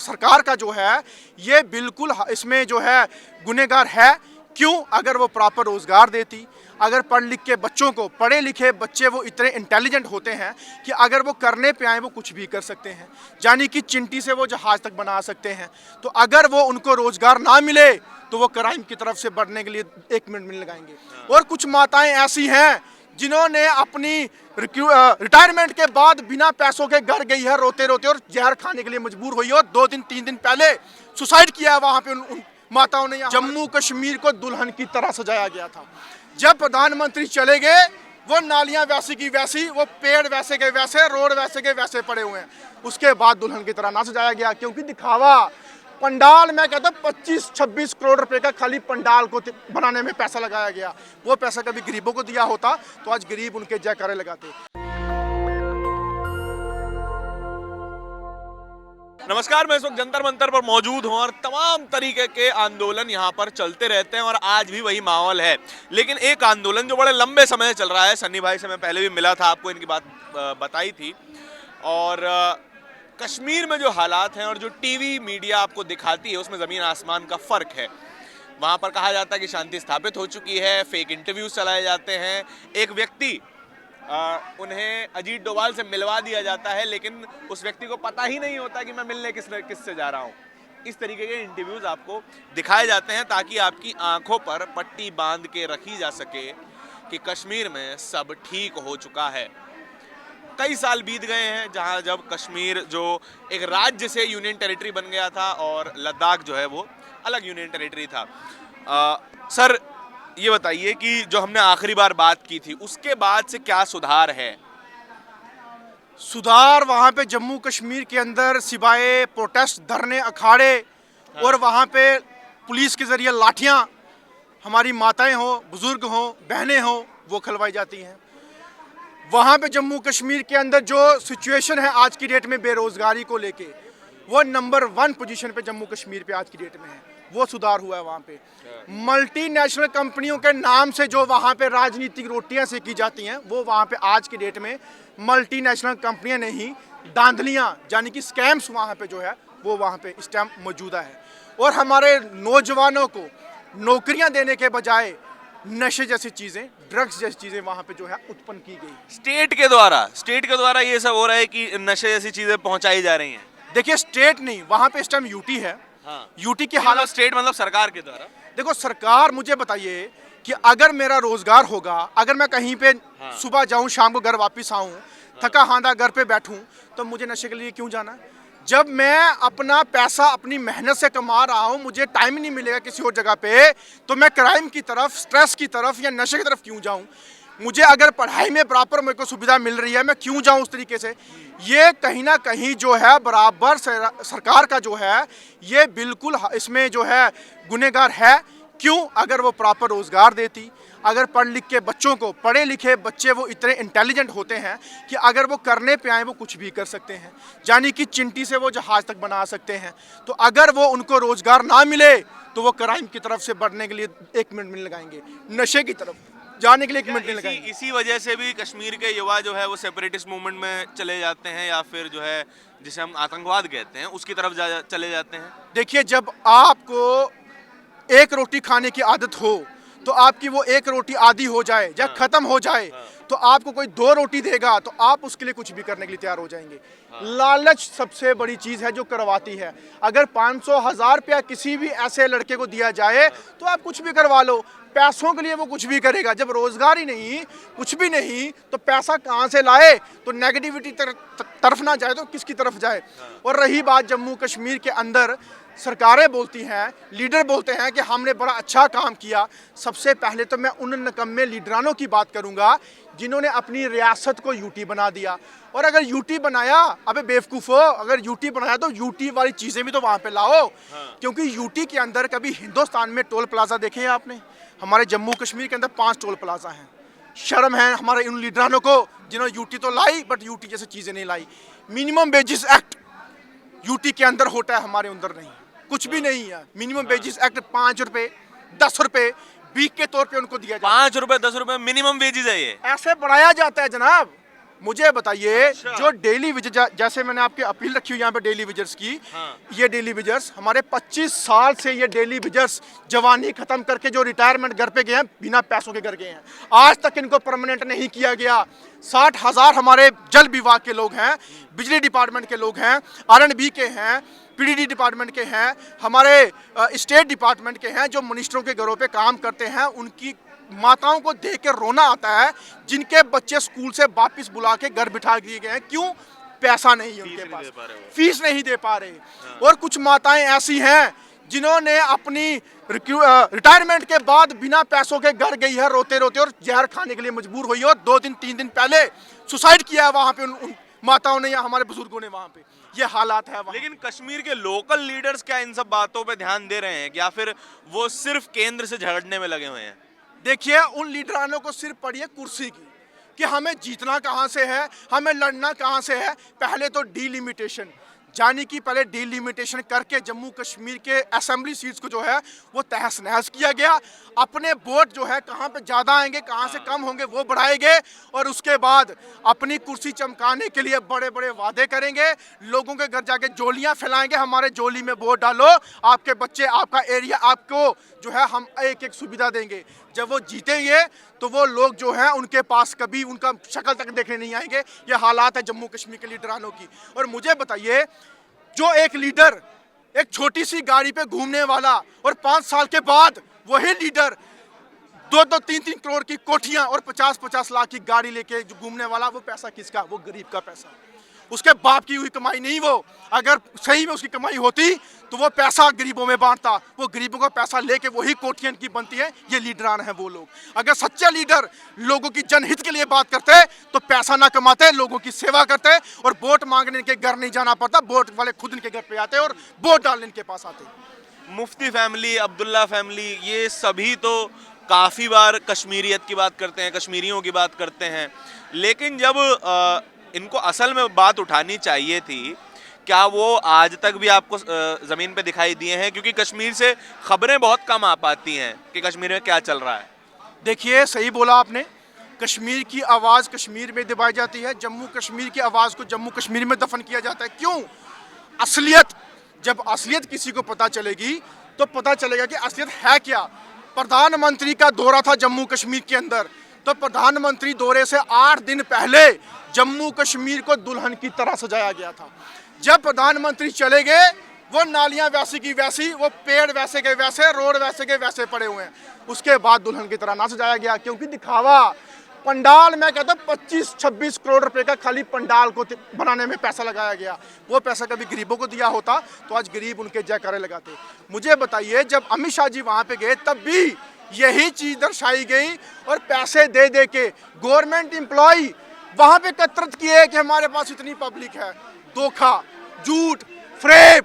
सरकार का जो है ये बिल्कुल इसमें जो है गुनहगार है। क्यों? अगर वो प्रॉपर रोजगार देती, अगर पढ़ लिख के बच्चों को, पढ़े लिखे बच्चे वो इतने इंटेलिजेंट होते हैं कि अगर वो करने पे आए वो कुछ भी कर सकते हैं, यानी कि चिंटी से वो जहाज तक बना सकते हैं। तो अगर वो उनको रोजगार ना मिले तो वो क्राइम की तरफ से बढ़ने के लिए 1 मिनट में लगाएंगे। और कुछ माताएं ऐसी हैं जिन्होंने अपनी रिटायरमेंट के बाद बिना पैसों के घर गई है रोते रोते और जहर खाने के लिए मजबूर हुई है और 2 दिन 3 दिन पहले सुसाइड किया है वहां पे उन माताओं ने। जम्मू कश्मीर को दुल्हन की तरह सजाया गया था। जब प्रधानमंत्री चले गए वो नालियां वैसी की वैसी, वो पेड़ वैसे के वैसे, रोड वैसे के वैसे पड़े हुए हैं। उसके बाद दुल्हन की तरह ना सजाया गया, क्योंकि दिखावा पंडाल, मैं कहता हूँ 25-26 करोड़ रुपए का खाली पंडाल को बनाने में पैसा लगाया गया। वो पैसा कभी गरीबों को दिया होता तो आज गरीब उनके जयकारे लगाते। नमस्कार, मैं इस वक्त जंतर मंतर पर मौजूद हूं और तमाम तरीके के आंदोलन यहां पर चलते रहते हैं और आज भी वही माहौल है। लेकिन एक आंदोलन जो बड़े लंबे समय से चल रहा है, सन्नी भाई से मैं पहले भी मिला था, आपको इनकी बात बताई थी, और कश्मीर में जो हालात हैं और जो टीवी मीडिया आपको दिखाती है उसमें ज़मीन आसमान का फ़र्क है। वहाँ पर कहा जाता है कि शांति स्थापित हो चुकी है, फेक इंटरव्यूज चलाए जाते हैं, एक व्यक्ति उन्हें अजीत डोभाल से मिलवा दिया जाता है लेकिन उस व्यक्ति को पता ही नहीं होता कि मैं मिलने किससे जा रहा हूँ। इस तरीके के इंटरव्यूज आपको दिखाए जाते हैं ताकि आपकी आंखों पर पट्टी बांध के रखी जा सके कि कश्मीर में सब ठीक हो चुका है। कई साल बीत गए हैं जहां जब कश्मीर जो एक राज्य से यूनियन टेरिटरी बन गया था और लद्दाख जो है वो अलग यूनियन टेरिटरी था। सर ये बताइए कि जो हमने आखिरी बार बात की थी उसके बाद से क्या सुधार है? सुधार वहाँ पे जम्मू कश्मीर के अंदर सिवाय प्रोटेस्ट, धरने, अखाड़े और वहाँ पे पुलिस के जरिए लाठियाँ हमारी माताएं हो, बुजुर्ग हो, बहनें हो, वो खलवाई जाती हैं। वहाँ पे जम्मू कश्मीर के अंदर जो सिचुएशन है आज की डेट में बेरोजगारी को लेके, वो नंबर 1 पोजीशन पे जम्मू कश्मीर पे आज की डेट में है। वो सुधार हुआ है वहाँ पे। मल्टीनेशनल कंपनियों के नाम से जो वहाँ पे राजनीतिक रोटियां सेकी जाती हैं, वो वहाँ पे आज की डेट में मल्टीनेशनल कंपनियां नहीं, धांधलियां यानी कि स्कैम्स वहाँ पे जो है वो वहाँ पे इस टाइम मौजूदा है। और हमारे नौजवानों को नौकरियां देने के बजाय नशे जैसी चीजें, ड्रग्स जैसी चीजें वहाँ पे जो है उत्पन्न की गई। स्टेट के द्वारा ये सब हो रहा है कि नशे जैसी चीजें पहुंचाई जा रही हैं। देखिए, स्टेट नहीं, वहाँ पे इस टाइम यूटी है। हाँ। यूटी की हालत, स्टेट मतलब सरकार के द्वारा। देखो, सरकार, मुझे बताइए कि अगर मेरा रोजगार होगा, अगर मैं कहीं पे सुबह जाऊं, शाम को घर वापस आऊं, थका हांदा घर पे बैठूं, तो मुझे नशे के लिए क्यों जाना? जब मैं अपना पैसा अपनी मेहनत से कमा रहा हूं, मुझे टाइम ही नहीं मिलेगा किसी और जगह पे, तो मैं क्राइम की तरफ, स्ट्रेस की तरफ या नशे की तरफ क्यों जाऊं? मुझे अगर पढ़ाई में प्रॉपर मेरे को सुविधा मिल रही है, मैं क्यों जाऊं उस तरीके से? ये कहीं ना कहीं जो है बराबर सरकार का जो है ये बिल्कुल इसमें जो है गुनहगार है। क्यों? अगर वो प्रॉपर रोजगार देती, अगर पढ़ लिख के बच्चों को, पढ़े लिखे बच्चे वो इतने इंटेलिजेंट होते हैं कि अगर वो करने पे आए वो कुछ भी कर सकते हैं, यानी कि चिंटी से वो जहाज तक बना सकते हैं। तो अगर वो उनको रोजगार ना मिले तो वो क्राइम की तरफ से बढ़ने के लिए 1 मिनट में लगाएंगे, नशे की तरफ जाने के लिए 1 मिनट नहीं लगाएंगे। इसी वजह से भी कश्मीर के युवा जो है वो सेपरेटिस्ट मूवमेंट में चले जाते हैं या फिर जो है जिसे हम आतंकवाद कहते हैं उसकी तरफ चले जाते हैं। देखिए, जब आपको एक रोटी खाने की आदत हो तो आपकी वो एक रोटी आधी हो जाए या खत्म हो जाए, तो आपको कोई 2 रोटी देगा तो आप उसके लिए कुछ भी करने के लिए तैयार हो जाएंगे। लालच सबसे बड़ी चीज है जो करवाती है। अगर 500-1000 रुपया किसी भी ऐसे लड़के को दिया जाए तो आप कुछ भी करवा लो, पैसों के लिए वो कुछ भी करेगा। जब रोजगार ही नहीं, कुछ भी नहीं, तो पैसा कहाँ से लाए? तो नेगेटिविटी तरफ ना जाए तो किसकी तरफ जाए? और रही बात जम्मू कश्मीर के अंदर, सरकारें बोलती हैं, लीडर बोलते हैं कि हमने बड़ा अच्छा काम किया। सबसे पहले तो मैं उन निकम्मे लीडरानों की बात करूंगा जिन्होंने अपनी रियासत को यूटी बना दिया। और अगर यूटी बनाया, अबे बेवकूफ़ो, अगर यूटी बनाया तो यूटी वाली चीज़ें भी तो वहाँ पे लाओ। क्योंकि यूटी के अंदर कभी हिंदुस्तान में टोल प्लाजा देखे हैं आपने? हमारे जम्मू कश्मीर के अंदर 5 टोल प्लाजा हैं। शर्म है हमारे उन लीडरानों को जिन्होंने यूटी तो लाई बट यूटी जैसी चीज़ें नहीं लाई। मिनिमम वेजेस एक्ट यूटी के अंदर होता है, हमारे अंदर नहीं, कुछ भी नहीं है। मिनिमम वेजेस एक्ट 5 रुपए 10 रुपए वीक के तौर पे उनको दिया जाता है। 5 रुपए 10 रुपए मिनिमम वेजेस है, ये ऐसे बढ़ाया जाता है जनाब। मुझे बताइए, अच्छा। जो डेली विजिटर, जैसे मैंने आपकी अपील रखी हुई यहाँ पे डेली विजिटर्स की, हाँ। ये डेली विजिटर्स हमारे 25 साल से ये डेली विजिटर्स जवानी खत्म करके जो रिटायरमेंट घर पे गए हैं, बिना पैसों के घर गए हैं, आज तक इनको परमानेंट नहीं किया गया। 60,000 हमारे जल विभाग के लोग हैं, बिजली डिपार्टमेंट के लोग हैं, R&B के हैं, पीडीडी डिपार्टमेंट के हैं, हमारे स्टेट डिपार्टमेंट के हैं, जो मिनिस्टरों के घरों पे काम करते हैं। उनकी माताओं को देख के रोना आता है, जिनके बच्चे स्कूल से वापस बुला के घर बिठा दिए गए हैं। क्यों? पैसा नहीं है उनके पास, फीस नहीं दे पा रहे। और कुछ माताएं ऐसी हैं जिन्होंने अपनी रिटायरमेंट के बाद बिना पैसों के घर गई है रोते रोते, और जहर खाने के लिए मजबूर हुई है, और 2 दिन 3 दिन पहले सुसाइड किया है वहां पे उन माताओं ने या हमारे बुजुर्गों ने वहां पे। ये हालात है वहाँ। लेकिन कश्मीर के लोकल लीडर्स क्या इन सब बातों पे ध्यान दे रहे हैं, या फिर वो सिर्फ केंद्र से झगड़ने में लगे हुए हैं? देखिए, उन लीडरानों को सिर्फ पड़ी है कुर्सी की, कि हमें जीतना कहाँ से है, हमें लड़ना कहाँ से है। पहले तो डीलिमिटेशन, जाने की पहले डीलिमिटेशन करके जम्मू कश्मीर के असेंबली सीट्स को जो है वो तहस नहस किया गया। अपने वोट जो है कहाँ पे ज़्यादा आएंगे, कहाँ से कम होंगे, वो बढ़ाए गए, और उसके बाद अपनी कुर्सी चमकाने के लिए बड़े बड़े वादे करेंगे। लोगों के घर जाके जोलियाँ फैलाएंगे, हमारे जोली में वोट डालो, आपके बच्चे, आपका एरिया, आपको जो है हम एक एक सुविधा देंगे। जब वो जीतेंगे तो वो लोग जो हैं उनके पास कभी उनका शक्ल तक देखने नहीं आएंगे। ये हालात है जम्मू कश्मीर के लीडरानों की। और मुझे बताइए, जो एक लीडर एक छोटी सी गाड़ी पे घूमने वाला, और 5 साल के बाद वही लीडर 2-2, 3-3 करोड़ की कोठियां और 50-50 लाख की गाड़ी लेके जो घूमने वाला, वो पैसा किसका? वो गरीब का पैसा, उसके बाप की हुई कमाई नहीं। वो अगर सही में उसकी कमाई होती तो वो पैसा गरीबों में बांटता। वो गरीबों का पैसा लेके वही कोठियां की बनती है। ये लीडरान है वो लोग। अगर सच्चे लीडर लोगों की जनहित के लिए बात करते तो पैसा ना कमाते, लोगों की सेवा करते, और वोट मांगने इनके घर नहीं जाना पड़ता। वोट वाले खुद इनके घर पे आते और वोट डालने इनके पास आते। मुफ्ती फैमिली, अब्दुल्ला फैमिली, ये सभी तो काफ़ी बार कश्मीरियत की बात करते हैं, कश्मीरियों की बात करते हैं, लेकिन जब इनको असल में बात उठानी चाहिए थी, क्या वो आज तक भी आपको ज़मीन पे दिखाई दिए हैं? क्योंकि कश्मीर से खबरें बहुत कम आ पाती हैं कि कश्मीर में क्या चल रहा है। देखिए, सही बोला आपने, कश्मीर की आवाज़ कश्मीर में दबाई जाती है, जम्मू कश्मीर की आवाज़ को जम्मू कश्मीर में दफन किया जाता है। क्यों? असलियत, जब असलियत किसी को पता चलेगी तो पता चलेगा कि असलियत है क्या। प्रधानमंत्री का दौरा था जम्मू कश्मीर के अंदर, तो प्रधानमंत्री दौरे से 8 दिन पहले जम्मू कश्मीर को दुल्हन की तरह सजाया गया था। जब प्रधानमंत्री चले गए, वो नालियां वैसी की वैसी, वो पेड़ वैसे के वैसे, रोड वैसे के वैसे पड़े हुए हैं। उसके बाद दुल्हन की तरह ना सजाया गया, क्योंकि दिखावा। पंडाल, मैं कहता हूँ 25-26 करोड़ रुपए का खाली पंडाल को बनाने में पैसा लगाया गया। वो पैसा कभी गरीबों को दिया होता तो आज गरीब उनके जयकारे लगाते। मुझे बताइए, जब अमित शाह जी वहाँ पे गए तब भी यही चीज़ दर्शाई गई, और पैसे दे दे के गवर्नमेंट एम्प्लॉय वहाँ पे एकत्रित किए कि हमारे पास इतनी पब्लिक है। धोखा, झूठ, फ्रेब,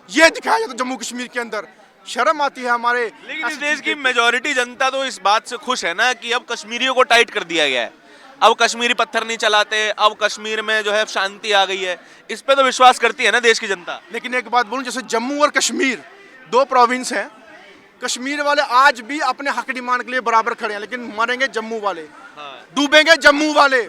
ये दिखाया जाता जम्मू कश्मीर के अंदर। शर्म आती है हमारे। लेकिन इस देश की मेजॉरिटी जनता तो इस बात से खुश है ना कि अब कश्मीरियों को टाइट कर दिया गया है, अब कश्मीरी पत्थर नहीं चलाते, अब कश्मीर में जो है शांति आ गई है। इस पे तो विश्वास करती है ना देश की जनता। लेकिन एक बात बोलूं, जैसे जम्मू और कश्मीर 2 प्रोविंस हैं, कश्मीर वाले आज भी अपने हक डिमांड के लिए बराबर खड़े हैं, लेकिन मरेंगे जम्मू वाले, डूबेंगे जम्मू वाले,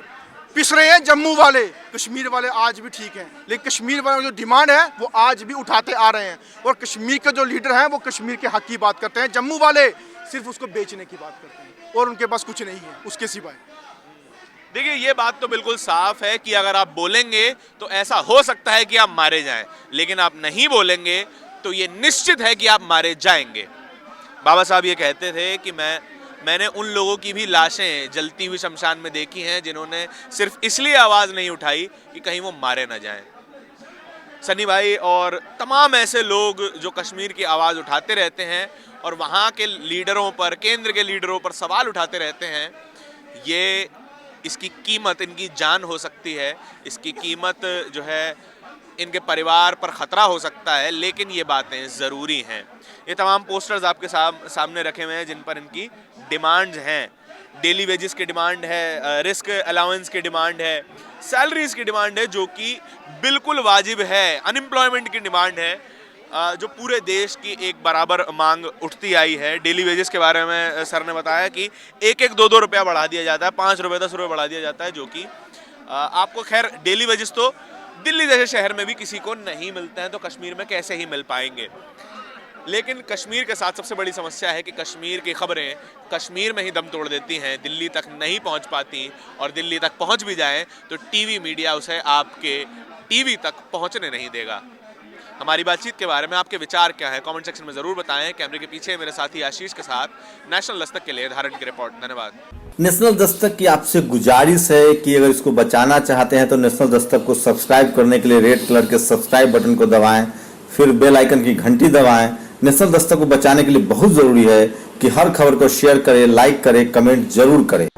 पिस रहे हैं जम्मू वाले। कश्मीर वाले आज भी ठीक हैं, लेकिन कश्मीर वालों की जो डिमांड है वो आज भी उठाते आ रहे हैं। और कश्मीर के जो लीडर हैं वो कश्मीर के हक की बात करते हैं। जम्मू वाले सिर्फ उसको बेचने की बात करते हैं, और उनके पास कुछ नहीं है उसके सिवाय। देखिए, ये बात तो बिल्कुल साफ है कि अगर आप बोलेंगे तो ऐसा हो सकता है कि आप मारे जाएं, लेकिन आप नहीं बोलेंगे तो ये निश्चित है कि आप मारे जाएंगे। बाबा साहब ये कहते थे कि मैंने उन लोगों की भी लाशें जलती हुई शमशान में देखी हैं जिन्होंने सिर्फ इसलिए आवाज़ नहीं उठाई कि कहीं वो मारे ना जाएं। सनी भाई और तमाम ऐसे लोग जो कश्मीर की आवाज़ उठाते रहते हैं और वहाँ के लीडरों पर, केंद्र के लीडरों पर सवाल उठाते रहते हैं, ये इसकी कीमत इनकी जान हो सकती है, इसकी कीमत जो है इनके परिवार पर ख़तरा हो सकता है, लेकिन ये बातें ज़रूरी हैं। ये तमाम पोस्टर्स आपके सामने रखे हुए हैं जिन पर इनकी डिमांड्स हैं। डेली वेजेस की डिमांड है, रिस्क अलाउंस की डिमांड है, सैलरीज की डिमांड है जो कि बिल्कुल वाजिब है, अनएम्प्लॉयमेंट की डिमांड है जो पूरे देश की एक बराबर मांग उठती आई है। डेली वेजेस के बारे में सर ने बताया कि 1-1, 2-2 रुपया बढ़ा दिया जाता है, 5 रुपये 10 रुपये बढ़ा दिया जाता है, जो कि आपको खैर डेली वेजेस तो दिल्ली जैसे शहर में भी किसी को नहीं मिलते हैं, तो कश्मीर में कैसे ही मिल पाएंगे। लेकिन कश्मीर के साथ सबसे बड़ी समस्या है कि कश्मीर की खबरें कश्मीर में ही दम तोड़ देती हैं, दिल्ली तक नहीं पहुंच पाती, और दिल्ली तक पहुंच भी जाएं तो टीवी मीडिया उसे आपके टीवी तक पहुंचने नहीं देगा। हमारी बातचीत के बारे में आपके विचार क्या है, कमेंट सेक्शन में ज़रूर बताएं। कैमरे के पीछे मेरे साथी आशीष के साथ नेशनल दस्तक के लिए धारण की रिपोर्ट। धन्यवाद। नेशनल दस्तक की आपसे गुजारिश है कि अगर इसको बचाना चाहते हैं तो नेशनल दस्तक को सब्सक्राइब करने के लिए रेड कलर के सब्सक्राइब बटन को दबाएं, फिर बेल आइकन की घंटी दबाएं। नेशनल दस्तक को बचाने के लिए बहुत जरूरी है कि हर खबर को शेयर करें, लाइक करें, कमेंट जरूर करें।